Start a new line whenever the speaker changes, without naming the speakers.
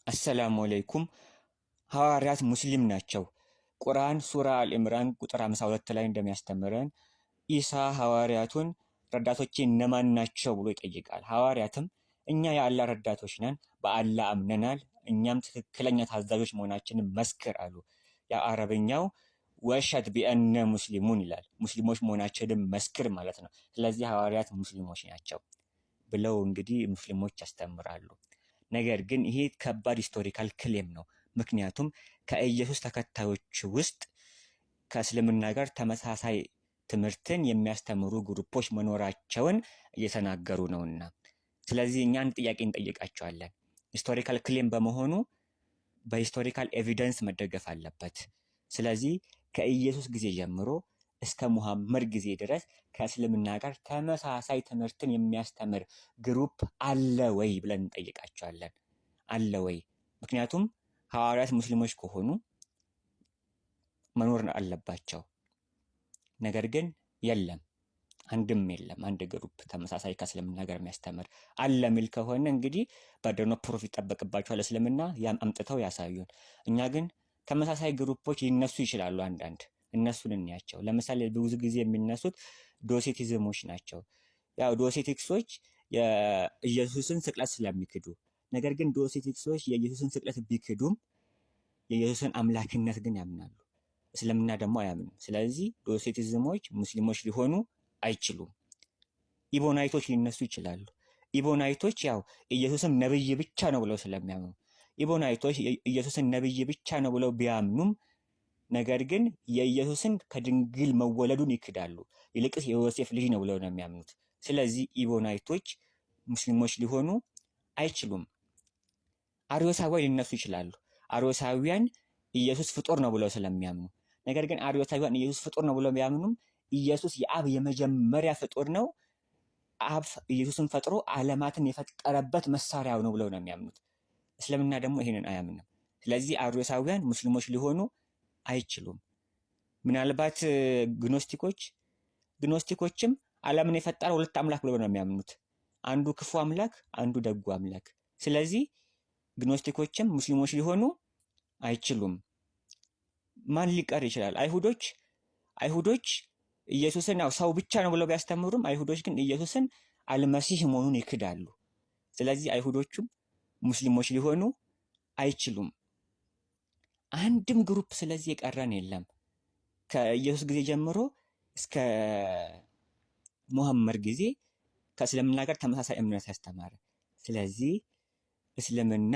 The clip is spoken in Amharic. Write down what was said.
አሰላሙ አለይኩም። ሐዋርያት ሙስሊም ናቸው። ቁርአን ሱራ አልኢምራን ቁጥር 52 ላይ እንደሚያስተምረን ኢሳ ሐዋርያቱን ረዳቶቼ እነማን ናቸው ብሎ ይጠይቃል። ሐዋርያትም እኛ የአላህ ረዳቶች ነን፣ በአላህ አምነናል፣ እኛም ትክክለኛ ታዛዦች መሆናችንን መስክር አሉ። የአረብኛው ወሸድ ቢአነ ሙስሊሙን ይላል። ሙስሊሞች መሆናችንን መስክር ማለት ነው። ስለዚህ ሐዋርያት ሙስሊሞች ናቸው ብለው እንግዲህ ሙስሊሞች ያስተምራሉ። ነገር ግን ይሄ ከባድ ሂስቶሪካል ክሌም ነው። ምክንያቱም ከኢየሱስ ተከታዮች ውስጥ ከእስልምና ጋር ተመሳሳይ ትምህርትን የሚያስተምሩ ግሩፖች መኖራቸውን እየተናገሩ ነውና፣ ስለዚህ እኛ አንድ ጥያቄ እንጠይቃቸዋለን። ሂስቶሪካል ክሌም በመሆኑ በሂስቶሪካል ኤቪደንስ መደገፍ አለበት። ስለዚህ ከኢየሱስ ጊዜ ጀምሮ እስከ ሙሐመድ ጊዜ ድረስ ከእስልምና ጋር ተመሳሳይ ትምህርትን የሚያስተምር ግሩፕ አለ ወይ ብለን እንጠይቃቸዋለን። አለ ወይ? ምክንያቱም ሐዋርያት ሙስሊሞች ከሆኑ መኖር አለባቸው። ነገር ግን የለም፣ አንድም የለም። አንድ ግሩፕ ተመሳሳይ ከእስልምና ጋር የሚያስተምር አለ የሚል ከሆነ እንግዲህ በደኖ ፕሩፍ ይጠበቅባቸዋል። እስልምና ያም አምጥተው ያሳዩን። እኛ ግን ተመሳሳይ ግሩፖች ሊነሱ ይችላሉ። አንዳንድ እነሱን እንያቸው። ለምሳሌ ብዙ ጊዜ የሚነሱት ዶሴቲዝሞች ናቸው። ያው ዶሴቲክሶች የኢየሱስን ስቅለት ስለሚክዱ፣ ነገር ግን ዶሴቲክሶች የኢየሱስን ስቅለት ቢክዱም የኢየሱስን አምላክነት ግን ያምናሉ። እስልምና ደግሞ አያምንም። ስለዚህ ዶሴቲዝሞች ሙስሊሞች ሊሆኑ አይችሉም። ኢቦናይቶች ሊነሱ ይችላሉ። ኢቦናይቶች ያው ኢየሱስም ነብይ ብቻ ነው ብለው ስለሚያምኑ ኢቦናይቶች ኢየሱስን ነብይ ብቻ ነው ብለው ቢያምኑም ነገር ግን የኢየሱስን ከድንግል መወለዱን ይክዳሉ። ይልቅስ የዮሴፍ ልጅ ነው ብለው ነው የሚያምኑት። ስለዚህ ኢቦናይቶች ሙስሊሞች ሊሆኑ አይችሉም። አርዮሳውያን ሊነሱ ይችላሉ። አርዮሳውያን ኢየሱስ ፍጡር ነው ብለው ስለሚያምኑ፣ ነገር ግን አርዮሳውያን ኢየሱስ ፍጡር ነው ብለው ቢያምኑም ኢየሱስ የአብ የመጀመሪያ ፍጡር ነው፣ አብ ኢየሱስን ፈጥሮ ዓለማትን የፈጠረበት መሳሪያው ነው ብለው ነው የሚያምኑት። እስልምና ደግሞ ይሄንን አያምንም። ስለዚህ አርዮሳውያን ሙስሊሞች ሊሆኑ አይችሉም። ምናልባት ግኖስቲኮችም ዓለምን የፈጠረ ሁለት አምላክ ብለው ነው የሚያምኑት፣ አንዱ ክፉ አምላክ፣ አንዱ ደጉ አምላክ። ስለዚህ ግኖስቲኮችም ሙስሊሞች ሊሆኑ አይችሉም። ማን ሊቀር ይችላል? አይሁዶች ኢየሱስን ያው ሰው ብቻ ነው ብለው ቢያስተምሩም አይሁዶች ግን ኢየሱስን አልመሲህ መሆኑን ይክዳሉ። ስለዚህ አይሁዶቹም ሙስሊሞች ሊሆኑ አይችሉም። አንድም ግሩፕ ስለዚህ የቀረን የለም ከኢየሱስ ጊዜ ጀምሮ እስከ ሙሐመድ ጊዜ ከእስልምና ጋር ተመሳሳይ እምነት ያስተማረ። ስለዚህ እስልምና